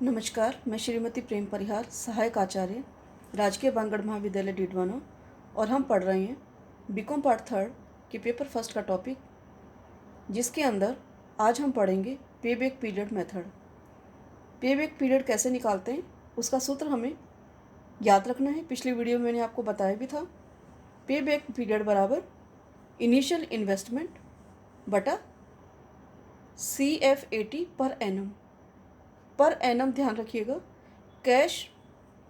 नमस्कार, मैं श्रीमती प्रेम परिहार, सहायक आचार्य, राजकीय बांगड़ महाविद्यालय डीडवाना, और हम पढ़ रहे हैं बीकॉम पार्ट थर्ड के पेपर फर्स्ट का टॉपिक, जिसके अंदर आज हम पढ़ेंगे पे बैक पीरियड मेथड। पे बैक पीरियड कैसे निकालते हैं उसका सूत्र हमें याद रखना है। पिछली वीडियो में मैंने आपको बताया भी था। पे बैक पीरियड बराबर इनिशियल इन्वेस्टमेंट बटा CFAT पर एनम ध्यान रखिएगा। कैश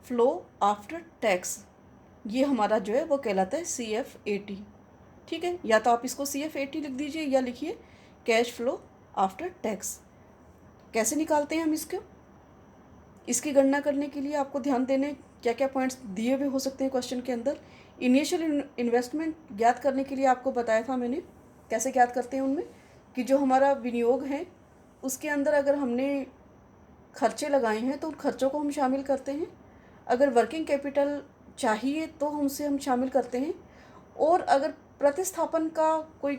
फ्लो आफ्टर टैक्स, ये हमारा जो है वो कहलाता है CFAT। ठीक है, या तो आप इसको CFAT लिख दीजिए या लिखिए कैश फ्लो आफ्टर टैक्स। कैसे निकालते हैं हम इसकी गणना करने के लिए आपको ध्यान देने क्या क्या पॉइंट्स दिए हुए हो सकते हैं क्वेश्चन के अंदर। इनिशियल इन्वेस्टमेंट ज्ञात करने के लिए आपको बताया था मैंने कैसे ज्ञात करते हैं उनमें, कि जो हमारा विनियोग है उसके अंदर अगर हमने खर्चे लगाए हैं तो उन खर्चों को हम शामिल करते हैं। अगर वर्किंग कैपिटल चाहिए तो हम शामिल करते हैं। और अगर प्रतिस्थापन का कोई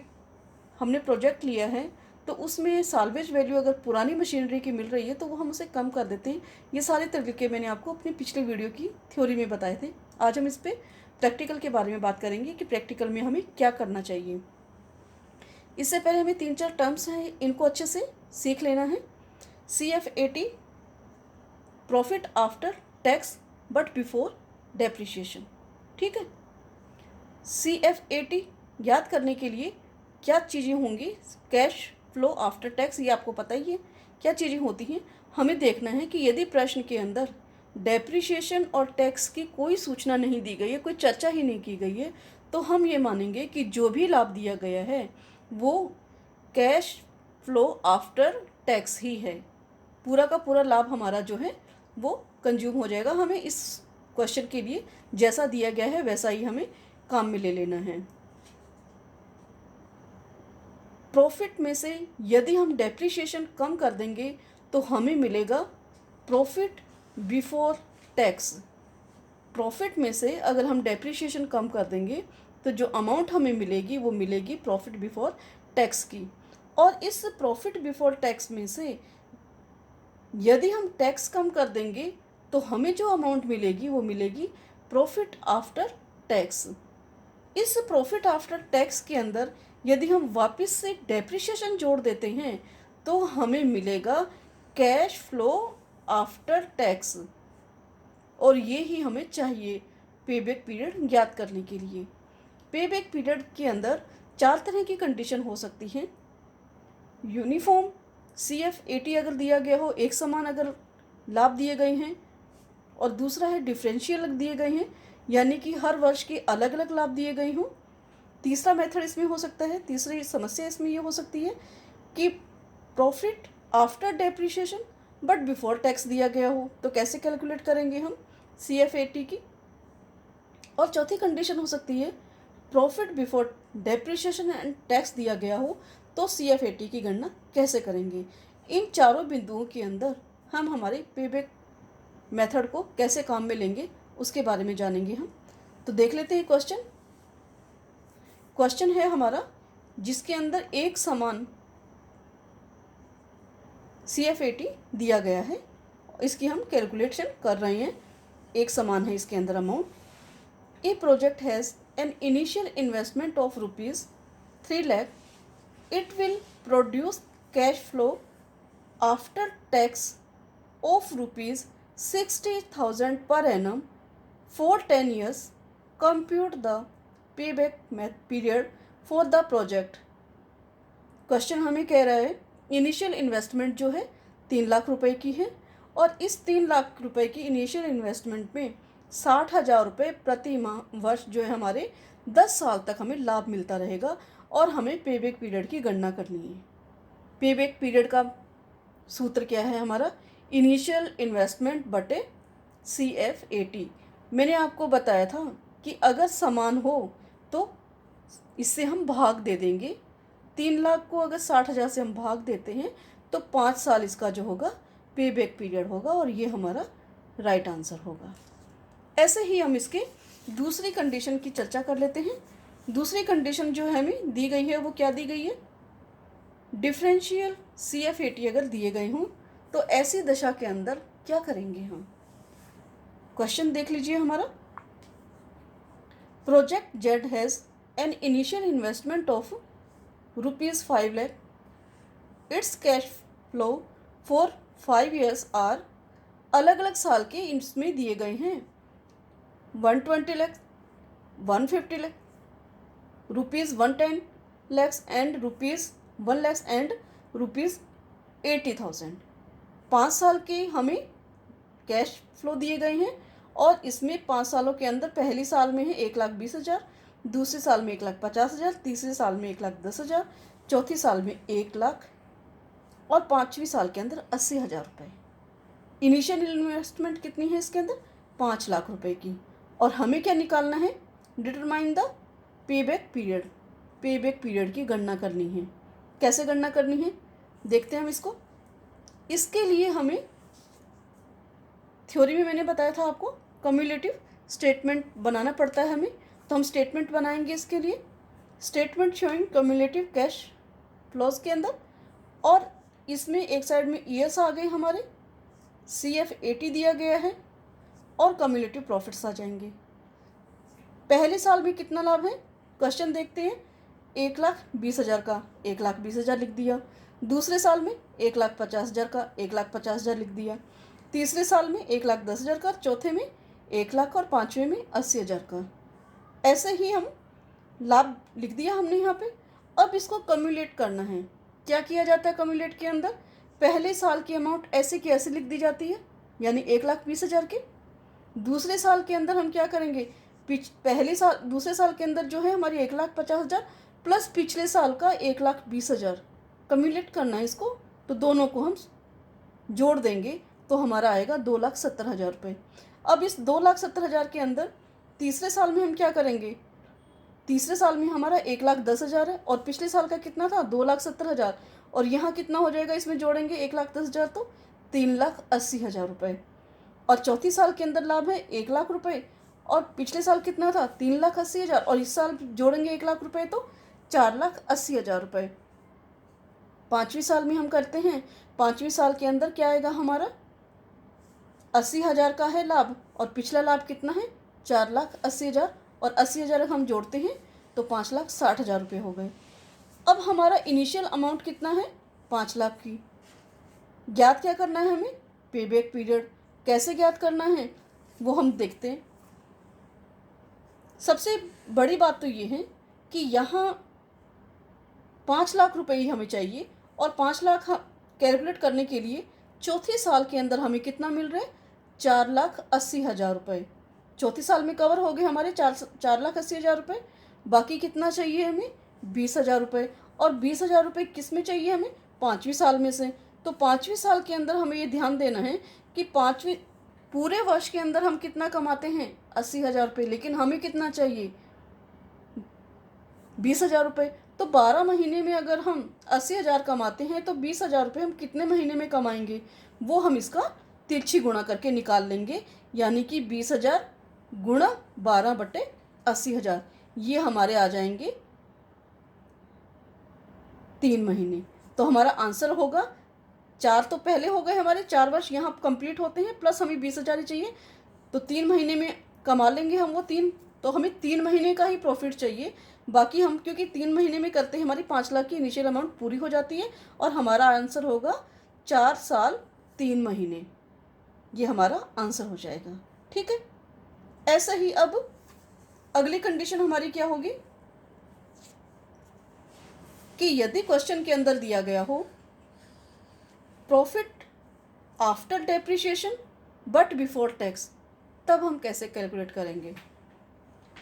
हमने प्रोजेक्ट लिया है तो उसमें साल्वेज वैल्यू अगर पुरानी मशीनरी की मिल रही है तो वो हम उसे कम कर देते हैं। ये सारे तरीके मैंने आपको अपनी पिछले वीडियो की थ्योरी में बताए थे। आज हम इस पर प्रैक्टिकल के बारे में बात करेंगे कि प्रैक्टिकल में हमें क्या करना चाहिए। इससे पहले हमें 3-4 टर्म्स हैं, इनको अच्छे से सीख लेना है। CFAT profit after tax but before depreciation. ठीक है, CFAT याद करने के लिए क्या चीज़ें होंगी, कैश फ्लो आफ्टर टैक्स, ये आपको पता ही है क्या चीज़ें होती हैं। हमें देखना है कि यदि प्रश्न के अंदर डेप्रिशिएशन और टैक्स की कोई सूचना नहीं दी गई है, कोई चर्चा ही नहीं की गई है, तो हम ये मानेंगे कि जो भी लाभ दिया गया है वो कैश फ्लो आफ्टर टैक्स ही है। पूरा का पूरा लाभ हमारा जो है वो कंज्यूम हो जाएगा। हमें इस क्वेश्चन के लिए जैसा दिया गया है वैसा ही हमें काम में ले लेना है। प्रॉफिट में से यदि हम डेप्रिशिएशन कम कर देंगे तो हमें मिलेगा प्रॉफिट बिफोर टैक्स। प्रॉफिट में से अगर हम डेप्रिशिएशन कम कर देंगे तो जो अमाउंट हमें मिलेगी वो मिलेगी प्रॉफिट बिफोर टैक्स की। और इस प्रॉफिट बिफोर टैक्स में से यदि हम टैक्स कम कर देंगे तो हमें जो अमाउंट मिलेगी वो मिलेगी प्रॉफिट आफ्टर टैक्स। इस प्रॉफिट आफ्टर टैक्स के अंदर यदि हम वापस से डेप्रिशिएशन जोड़ देते हैं तो हमें मिलेगा कैश फ्लो आफ्टर टैक्स। और ये ही हमें चाहिए पे बैक पीरियड ज्ञात करने के लिए। पे बैक पीरियड के अंदर 4 तरह की कंडीशन हो सकती हैं। यूनिफॉर्म CFAT अगर दिया गया हो, एक समान अगर लाभ दिए गए हैं, और दूसरा है डिफरेंशियल दिए गए हैं, यानी कि हर वर्ष के अलग अलग लाभ दिए गए हों। तीसरा मेथड इसमें हो सकता है, तीसरी समस्या इसमें ये हो सकती है कि profit after depreciation but before tax दिया गया हो, तो कैसे कैलकुलेट करेंगे हम CFAT की। और चौथी कंडीशन हो सकती है profit before depreciation and tax दिया गया हो, तो CFAT की गणना कैसे करेंगे। इन चारों बिंदुओं के अंदर हम हमारे पे बैक मेथड को कैसे काम में लेंगे उसके बारे में जानेंगे हम। तो देख लेते हैं क्वेश्चन है हमारा जिसके अंदर एक समान CFAT दिया गया है, इसकी हम कैलकुलेशन कर रहे हैं। एक समान है इसके अंदर amount. A project has an initial investment of ₹3 lakh. It will produce cash flow after tax of ₹60,000 per annum for 10 years. Compute the payback period for the project. Question हमें कह रहा है इनिशियल इन्वेस्टमेंट जो है 3 लाख रुपए की है, और इस 3 लाख रुपए की इनिशियल इन्वेस्टमेंट में 60,000 रुपये प्रति माह वर्ष जो है हमारे 10 साल तक हमें लाभ मिलता रहेगा, और हमें पेबैक पीरियड की गणना करनी है। पेबैक पीरियड का सूत्र क्या है हमारा, इनिशियल इन्वेस्टमेंट बटे CFAT। मैंने आपको बताया था कि अगर समान हो तो इससे हम भाग दे देंगे। 3 लाख को अगर 60,000 से हम भाग देते हैं तो 5 साल इसका जो होगा पे बैक पीरियड होगा, और ये हमारा राइट आंसर होगा। ऐसे ही हम इसके दूसरी कंडीशन की चर्चा कर लेते हैं। दूसरी कंडीशन जो है हमें दी गई है वो क्या दी गई है, डिफरेंशियल CFAT अगर दिए गए हों तो ऐसी दशा के अंदर क्या करेंगे हम? क्वेश्चन देख लीजिए हमारा। Project Z has an initial investment of ₹5 lakh. It's cash flow for 5 years are, अलग अलग साल के इसमें दिए गए हैं 120 lakh, 150 lakh, ₹110 lakhs and ₹1 lakhs and ₹80,000। 5 साल के हमें कैश फ्लो दिए गए हैं और इसमें 5 सालों के अंदर पहली साल में है 1,20,000, दूसरे साल में 1,50,000, तीसरे साल में 1,10,000, चौथी साल में 1 लाख और 5वीं साल के अंदर 80,000 रुपये। इनिशियल इन्वेस्टमेंट कितनी है इसके अंदर? 5 लाख रुपए की। और हमें क्या निकालना है? Determine the payback period. Payback period की गणना करनी है। कैसे गणना करनी है देखते हैं हम इसको। इसके लिए हमें थ्योरी में मैंने बताया था आपको कम्युलेटिव स्टेटमेंट बनाना पड़ता है हमें, तो हम स्टेटमेंट बनाएंगे इसके लिए। Statement showing cumulative cash flows के अंदर, और इसमें एक साइड में ईयर्स आ गए हमारे, CF80 दिया गया है और कम्युलेटिव प्रॉफिट्स आ जाएंगे। पहले साल में कितना लाभ है क्वेश्चन देखते हैं। 1,20,000 का 1,20,000 लिख दिया, दूसरे साल में 1,50,000 का 1,50,000 लिख दिया, तीसरे साल में 1,10,000 का, चौथे में 1 लाख और पाँचवें में 80,000 का। ऐसे ही हम लाभ लिख दिया हमने यहाँ पे। अब इसको कम्युलेट करना है। क्या किया जाता है कम्युलेट के अंदर? पहले साल की अमाउंट ऐसे की ऐसे लिख दी जाती है, यानी 1,20,000 के। दूसरे साल के अंदर हम क्या करेंगे? दूसरे साल के अंदर जो है हमारी 1,50,000 प्लस पिछले साल का 1,20,000 कम्युलेट करना है इसको, तो दोनों को हम जोड़ देंगे तो हमारा आएगा 2,70,000 रुपये। अब इस 2,70,000 के अंदर तीसरे साल में हम क्या करेंगे? तीसरे साल में हमारा 1,10,000 है और पिछले साल का कितना था? 2,70,000, और यहाँ कितना हो जाएगा इसमें जोड़ेंगे 1,10,000 तो 3,80,000 रुपये। और चौथी साल के अंदर लाभ है 1 लाख रुपये, और पिछले साल कितना था? 3,80,000, और इस साल जोड़ेंगे 1 लाख रुपये तो 4,80,000 रुपये। पाँचवीं साल में हम करते हैं, पाँचवीं साल के अंदर क्या आएगा हमारा? 80,000 का है लाभ, और पिछला लाभ कितना है? 4,80,000, और 80,000 हम जोड़ते हैं तो 5,60,000 रुपये हो गए। अब हमारा इनिशियल अमाउंट कितना है? 5 लाख की। ज्ञात क्या करना है हमें? Payback period. कैसे ज्ञात करना है वो हम देखते हैं। सबसे बड़ी बात तो ये है कि यहाँ 5 लाख रुपए ही हमें चाहिए, और 5 लाख कैलकुलेट करने के लिए चौथे साल के अंदर हमें कितना मिल रहा है? 4,80,000 रुपये। चौथे साल में कवर हो गए हमारे 4,80,000 रुपये। बाकी कितना चाहिए हमें? 20,000 रुपये। और 20,000 रुपये किस में चाहिए हमें? 5वीं साल में से। तो 5वीं साल के अंदर हमें ये ध्यान देना है कि 5वीं पूरे वर्ष के अंदर हम कितना कमाते हैं? 80,000 रुपये, लेकिन हमें कितना चाहिए? 20,000 रुपये। तो 12 महीने में अगर हम 80,000 कमाते हैं तो 20,000 रुपये हम कितने महीने में कमाएंगे? वो हम इसका तिरछी गुणा करके निकाल लेंगे, यानी कि 20,000 गुणा 12/80,000, ये हमारे आ जाएंगे 3 महीने। तो हमारा आंसर होगा 4 तो पहले हो गए हमारे, 4 वर्ष यहाँ कंप्लीट होते हैं, प्लस हमें 20,000 ही चाहिए, तो 3 महीने में कमा लेंगे हम वो 3। तो हमें 3 महीने का ही प्रॉफिट चाहिए। बाकी हम क्योंकि 3 महीने में करते हैं, हमारी 5 लाख की इनिशियल अमाउंट पूरी हो जाती है, और हमारा आंसर होगा 4 साल 3 महीने। ये हमारा आंसर हो जाएगा। ठीक है। ऐसा ही अब अगली कंडीशन हमारी क्या होगी कि यदि क्वेश्चन के अंदर दिया गया हो profit after depreciation but before tax, तब हम कैसे कैलकुलेट करेंगे?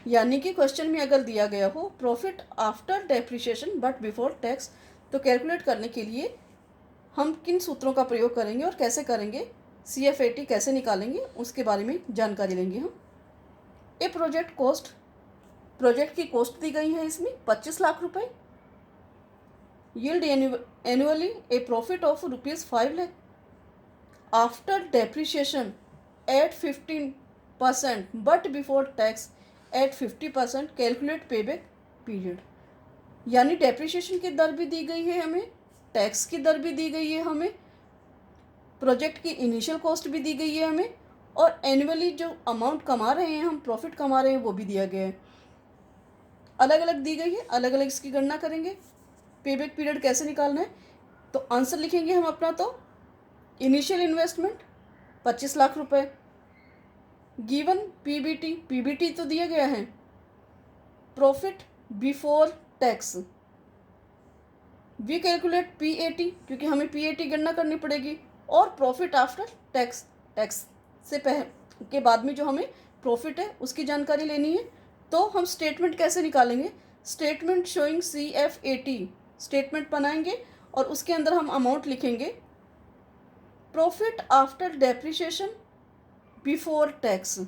यानी कि क्वेश्चन में अगर दिया गया हो profit after depreciation but before tax, तो कैलकुलेट करने के लिए हम किन सूत्रों का प्रयोग करेंगे और कैसे करेंगे, CF80 कैसे निकालेंगे, उसके बारे में जानकारी लेंगे हम। ए प्रोजेक्ट की कॉस्ट दी गई है इसमें 25 लाख रुपए। Yield annually A profit of ₹5 lakh after depreciation eight 15% but before tax at 50%। Calculate payback period. यानी डेप्रिसिएशन की दर भी दी गई है हमें, टैक्स की दर भी दी गई है हमें, प्रोजेक्ट की इनिशियल कॉस्ट भी दी गई है हमें, और एनुअली जो अमाउंट कमा रहे हैं हम, प्रॉफिट कमा रहे हैं, वो भी दिया गया है। अलग अलग दी गई है, अलग अलग इसकी गणना करेंगे। पेबैक पीरियड कैसे निकालना है, तो आंसर लिखेंगे हम अपना। तो इनिशियल इन्वेस्टमेंट 25 लाख रुपए, गिवन पीबीटी, पीबीटी तो दिया गया है, profit before tax, we calculate PAT क्योंकि हमें पीएटी गणना करनी पड़ेगी, और प्रॉफिट आफ्टर टैक्स, टैक्स से के बाद में जो हमें प्रॉफिट है उसकी जानकारी लेनी है। तो हम स्टेटमेंट कैसे निकालेंगे, स्टेटमेंट शोइंग CFAT स्टेटमेंट बनाएंगे और उसके अंदर हम अमाउंट लिखेंगे profit after depreciation before tax.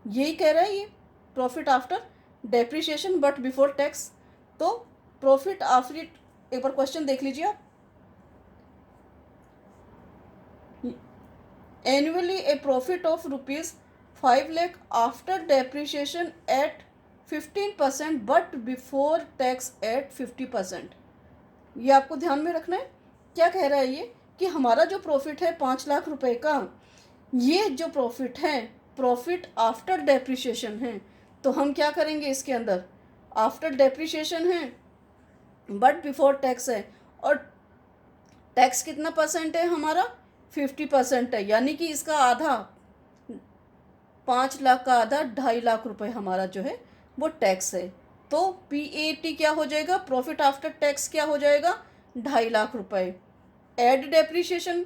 यही कह रहा है ये, profit after depreciation but before tax. तो प्रॉफिट आफ्टर, एक बार क्वेश्चन देख लीजिए आप। Annually A profit of ₹5 lakh after depreciation eight 15% but before tax at 50%। ये आपको ध्यान में रखना है। क्या कह रहा है ये कि हमारा जो प्रॉफिट है 5 लाख रुपए का, ये जो प्रॉफिट है प्रॉफिट आफ्टर डेप्रिसिएशन है। तो हम क्या करेंगे, इसके अंदर आफ्टर डेप्रिसिएशन है बट बिफोर टैक्स है, और टैक्स कितना परसेंट है हमारा, 50% है, यानी कि इसका आधा, 5 लाख का आधा 2.5 लाख रुपए हमारा जो है वो टैक्स है। तो पीएटी क्या हो जाएगा, प्रॉफिट आफ्टर टैक्स क्या हो जाएगा, 2.5 लाख रुपए। एड डेप्रिसिएशन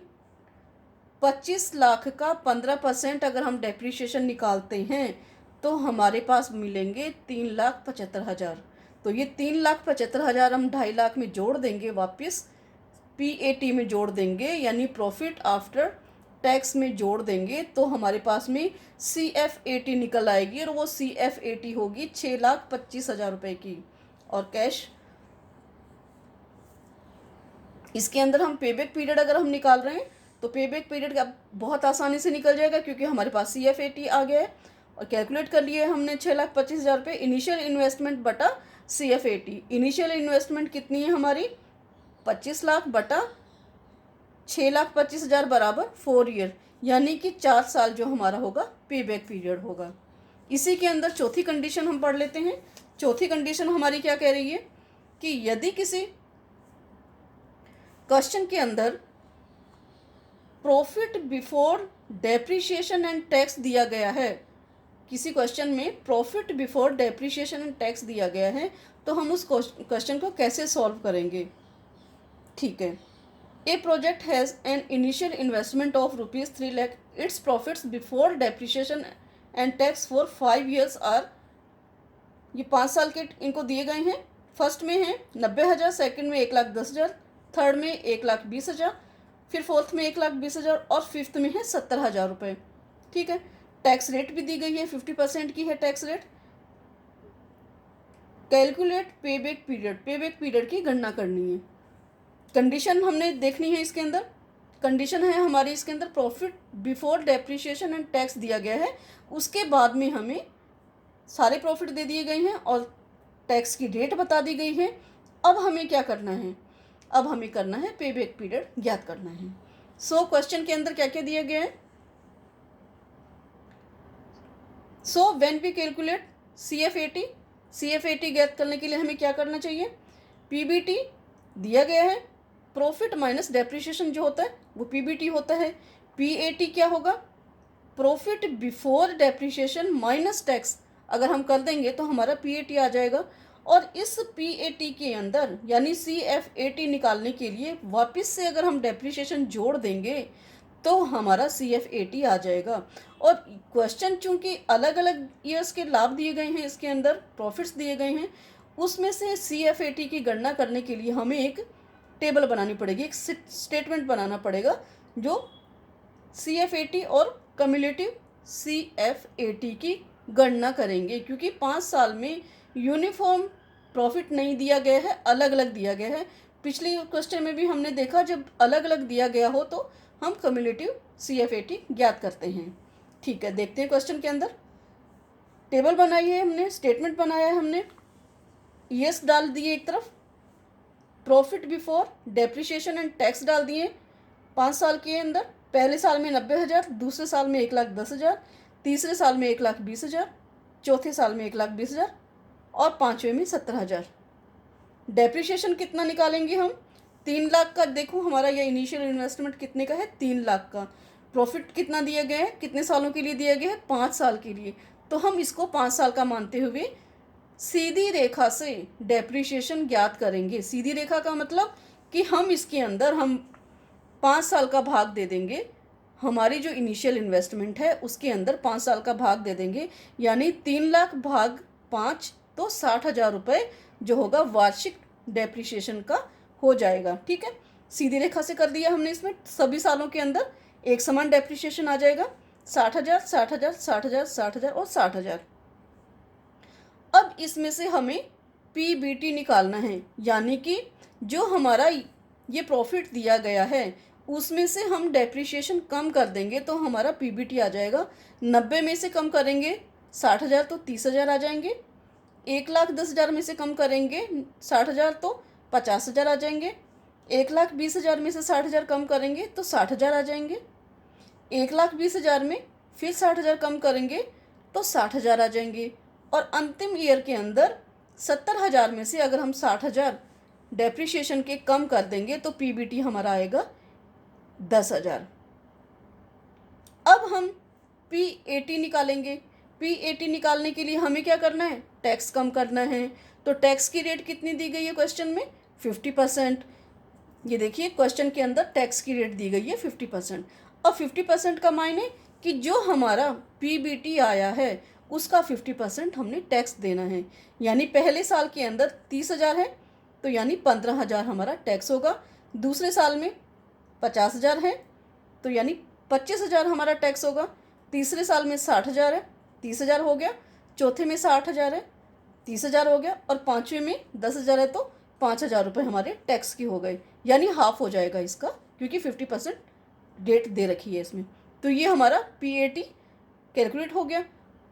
25 लाख का 15% अगर हम डेप्रिसिएशन निकालते हैं तो हमारे पास मिलेंगे 3,75,000। तो ये 3,75,000 हम 2.5 लाख में जोड़ देंगे, वापस पीएटी में जोड़ देंगे, यानी प्रॉफिट आफ्टर टैक्स में जोड़ देंगे, तो हमारे पास में CFAT निकल आएगी, और वो CFAT होगी 6,25,000 रुपये की। और कैश, इसके अंदर हम पेबैक पीरियड अगर हम निकाल रहे हैं तो पेबैक पीरियड का बहुत आसानी से निकल जाएगा, क्योंकि हमारे पास CFAT आ गया है और कैलकुलेट कर लिए हमने 6,25,000 रुपये इनिशियल इन्वेस्टमेंट बटा CFAT। इनिशियल इन्वेस्टमेंट कितनी है हमारी, 25 लाख बटा 6,25,000 बराबर 4 ईयर, यानी कि 4 साल जो हमारा होगा पेबैक पीरियड होगा। इसी के अंदर चौथी कंडीशन हम पढ़ लेते हैं। चौथी कंडीशन हमारी क्या कह रही है कि यदि किसी क्वेश्चन के अंदर profit before depreciation and tax दिया गया है, किसी क्वेश्चन में profit before depreciation and tax दिया गया है, तो हम उस क्वेश्चन को कैसे सॉल्व करेंगे। ठीक है, a project has an initial investment of ₹3 lakh, its profits before depreciation and tax for 5 years are, ये 5 साल के इनको दिए गए हैं। फर्स्ट में है 90,000, सेकंड में 1,10,000, थर्ड में 1,20,000, फिर फोर्थ में 1,20,000 और फिफ्थ में है 70,000 रुपये। ठीक है, टैक्स रेट भी दी गई है, 50% की है tax rate. Calculate payback period, payback period की गणना करनी है। कंडीशन हमने देखनी है इसके अंदर। कंडीशन है हमारी इसके अंदर profit before depreciation and tax दिया गया है, उसके बाद में हमें सारे प्रॉफिट दे दिए गए हैं और टैक्स की डेट बता दी गई है। अब हमें क्या करना है, अब हमें करना है पेबैक पीरियड ज्ञात करना है। सो क्वेश्चन के अंदर क्या क्या दिया गया है, so when we calculate CFAT ज्ञात करने के लिए हमें क्या करना चाहिए, पीबीटी दिया गया है, प्रॉफिट माइनस डेप्रिसिएशन जो होता है वो पीबीटी होता है। पीएटी क्या होगा, profit before depreciation minus tax, अगर हम कर देंगे तो हमारा पीएटी आ जाएगा। और इस पीएटी के अंदर यानी CFAT निकालने के लिए वापस से अगर हम डेप्रिसिएशन जोड़ देंगे तो हमारा CFAT आ जाएगा। और क्वेश्चन चूंकि अलग अलग ईयर्स के लाभ दिए गए हैं, इसके अंदर प्रॉफिट्स दिए गए हैं, उसमें से CFAT की गणना करने के लिए हमें एक टेबल बनानी पड़ेगी, एक स्टेटमेंट बनाना पड़ेगा जो CFAT और कम्युलेटिव CFAT की गणना करेंगे। क्योंकि 5 साल में यूनिफॉर्म प्रॉफिट नहीं दिया गया है, अलग अलग दिया गया है। पिछली क्वेश्चन में भी हमने देखा जब अलग अलग दिया गया हो तो हम कम्युलेटिव CFAT ज्ञात करते हैं। ठीक है, देखते हैं क्वेश्चन के अंदर। टेबल बनाई है हमने, स्टेटमेंट बनाया है हमने, ईयर्स डाल दिए एक तरफ, profit before depreciation and tax डाल दिए, 5 साल के अंदर पहले साल में 90,000, दूसरे साल में 1,10,000, तीसरे साल में 1,20,000, चौथे साल में 1,20,000 और पाँचवें में 70,000। डेप्रिसिएशन कितना निकालेंगे हम? 3 लाख का। देखो हमारा यह इनिशियल इन्वेस्टमेंट कितने का है? 3 लाख का। प्रॉफिट कितना दिया गया है? कितने सालों के लिए दिया गया है? 5 साल के लिए। तो हम इसको 5 साल का मानते हुए सीधी रेखा से डेप्रिसिएशन ज्ञात करेंगे। सीधी रेखा का मतलब कि हम इसके अंदर 5 साल का भाग दे देंगे। हमारी जो इनिशियल इन्वेस्टमेंट है उसके अंदर 5 साल का भाग दे देंगे, यानी 3 लाख भाग 5 तो 60,000 रुपये जो होगा वार्षिक डेप्रिसिएशन का हो जाएगा। ठीक है, सीधी रेखा से कर दिया हमने। इसमें सभी सालों के अंदर एक समान डेप्रिसिएशन आ जाएगा, 60,000, 60,000, 60,000, 60,000 और 60,000। अब इसमें से हमें पीबीटी निकालना है, यानी कि जो हमारा ये प्रॉफिट दिया गया है उसमें से हम डेप्रिसिएशन कम कर देंगे तो हमारा पीबीटी आ जाएगा। 90 में से कम करेंगे 60,000 तो 30,000 आ जाएंगे। 1,10,000 में से कम करेंगे 60,000 तो 50,000 आ जाएंगे। 1,20,000 में से 60,000 कम करेंगे तो 60,000 आ जाएंगे। 1,20,000 में फिर 60,000 कम करेंगे तो 60,000 आ जाएंगे। और अंतिम ईयर के अंदर 70,000 में से अगर हम 60,000 डेप्रिसिएशन के कम कर देंगे तो पीबीटी हमारा आएगा 10,000। अब हम पीएटी निकालेंगे। पीएटी निकालने के लिए हमें क्या करना है? टैक्स कम करना है। तो टैक्स की रेट कितनी दी गई है क्वेश्चन में? 50%। ये देखिए क्वेश्चन के अंदर टैक्स की रेट दी गई है 50%। और 50% का मायने कि जो हमारा पीबीटी आया है उसका 50% हमने टैक्स देना है। यानी पहले साल के अंदर 30,000 है तो यानी 15,000 हमारा टैक्स होगा। दूसरे साल में 50,000 है तो यानी 25,000 हमारा टैक्स होगा। तीसरे साल में 60,000 है, 30,000 हो गया। चौथे में 60,000 है, 30,000 हो गया। और पाँचवें में 10,000 है तो 5,000 रुपये हमारे टैक्स की हो गए, यानी हाफ हो जाएगा इसका, क्योंकि 50% डेट दे रखी है इसमें। तो ये हमारा पीएटी कैलकुलेट हो गया।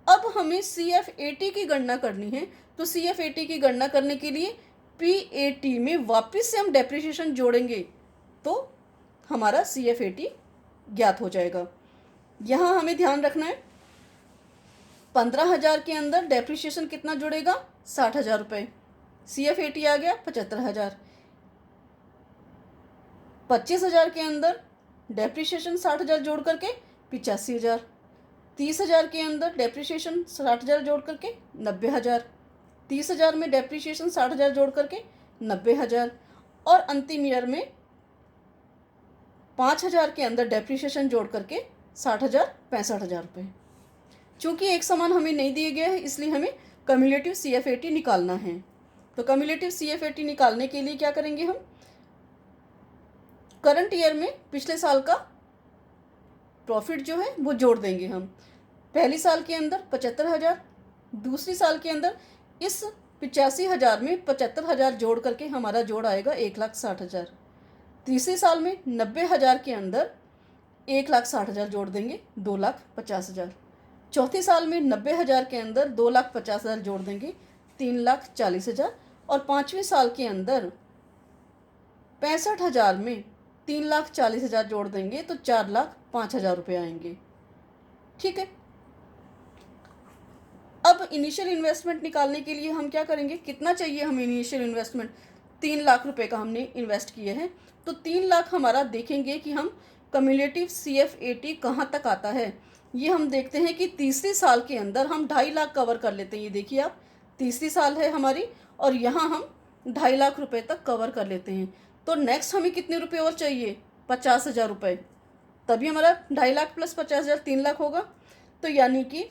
अब हमें सीएफएटी की गणना करनी है। तो सीएफएटी की गणना करने के लिए पीएटी में वापस से हम डेप्रिसिएशन जोड़ेंगे तो हमारा सीएफएटी ज्ञात हो जाएगा। यहाँ हमें ध्यान रखना है 15,000 के अंदर डेप्रिसिएशन कितना जुड़ेगा? 60,000 रुपये। सीएफएटी आ गया 75,000। 25,000 के अंदर डेप्रिसिएशन 60,000 जोड़ करके 85,000। 30,000 के अंदर डेप्रिसिएशन 60,000 जोड़ करके 90,000। 30,000 में डेप्रिसिएशन 60,000 जोड़ करके 90,000। और अंतिम ईयर में 5,000 के अंदर डेप्रिसिएशन जोड़ करके 60,000, 65,000 रुपये। चूँकि एक समान हमें नहीं दिए गए हैं इसलिए हमें कम्युलेटिव सीएफएटी निकालना है। तो कम्युलेटिव सीएफएटी निकालने के लिए क्या करेंगे? हम करंट ईयर में पिछले साल का प्रॉफिट जो है वो जोड़ देंगे। हम पहली साल के अंदर 75,000, दूसरी साल के अंदर इस 85,000 में 75,000 जोड़ करके हमारा जोड़ आएगा 1,60,000। तीसरे साल में 90,000 के अंदर 1,60,000 जोड़ देंगे 2,50,000। चौथे साल में 90,000 के अंदर 2,50,000 जोड़ देंगे 3,40,000। और पाँचवें साल के अंदर 65,000 में 3,40,000 जोड़ देंगे तो 4,05,000 रुपये आएंगे। ठीक है, अब इनिशियल इन्वेस्टमेंट निकालने के लिए हम क्या करेंगे? कितना चाहिए हमें इनिशियल इन्वेस्टमेंट? 3 लाख रुपए का हमने इन्वेस्ट किए हैं तो 3 लाख हमारा देखेंगे कि हम कम्युलेटिव सीएफएटी कहाँ तक आता है। ये हम देखते हैं कि तीसरी साल के अंदर हम 2.5 लाख कवर कर लेते हैं। ये देखिए आप, तीसरी साल है हमारी और यहाँ हम 2.5 लाख रुपए तक कवर कर लेते हैं। तो नेक्स्ट हमें कितने रुपए और चाहिए? 50,000 रुपये। तभी हमारा 2.5 लाख प्लस 50,000 3 लाख होगा। तो यानी कि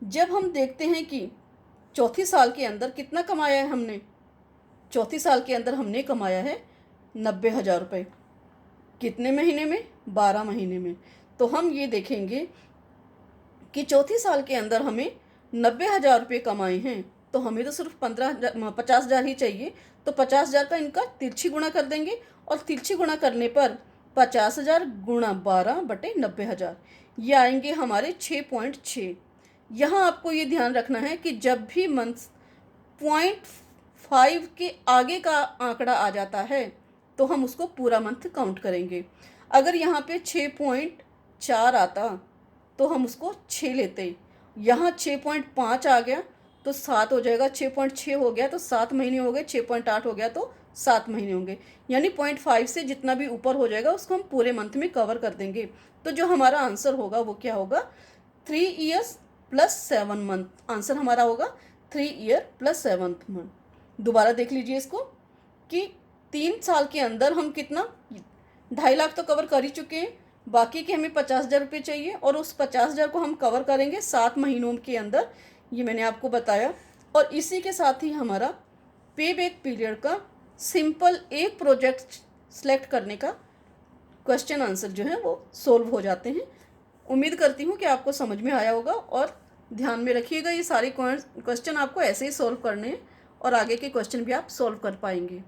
जब हम देखते हैं कि चौथी साल के अंदर कितना कमाया है हमने, चौथी साल के अंदर हमने कमाया है 90,000 रुपये। कितने महीने में? 12 महीने में। तो हम ये देखेंगे कि चौथी साल के अंदर हमें 90,000 रुपये कमाए हैं तो हमें तो सिर्फ 50,000 ही चाहिए। तो 50,000 का इनका तिरछी गुणा कर देंगे और तिरछी गुणा करने पर 50,000 गुणा 12/90,000 ये आएंगे हमारे 6.6। यहाँ आपको ये ध्यान रखना है कि जब भी मंथ 0.5 के आगे का आंकड़ा आ जाता है तो हम उसको पूरा मंथ काउंट करेंगे। अगर यहाँ पे 6.4 आता तो हम उसको 6 लेते, यहाँ 6.5 आ गया तो 7 हो जाएगा, 6.6 हो गया तो 7 महीने हो गए, 6.8 हो गया तो 7 महीने होंगे। यानी 0.5 से जितना भी ऊपर हो जाएगा उसको हम पूरे मंथ में कवर कर देंगे। तो जो हमारा आंसर होगा वो क्या होगा, 3 ईयर्स प्लस 7 मंथ। आंसर हमारा होगा 3 ईयर प्लस 7 मंथ। दोबारा देख लीजिए इसको कि 3 साल के अंदर हम कितना 2.5 लाख तो कवर कर ही चुके हैं, बाकी के हमें 50,000 रुपये चाहिए और उस 50,000 को हम कवर करेंगे 7 महीनों के अंदर, ये मैंने आपको बताया। और इसी के साथ ही हमारा पे बैक पीरियड का सिंपल एक प्रोजेक्ट सेलेक्ट करने का क्वेश्चन आंसर जो है वो सोल्व हो जाते हैं। उम्मीद करती हूँ कि आपको समझ में आया होगा और ध्यान में रखिएगा ये सारे क्वेश्चन आपको ऐसे ही सोल्व करने हैं और आगे के क्वेश्चन भी आप सोल्व कर पाएंगे।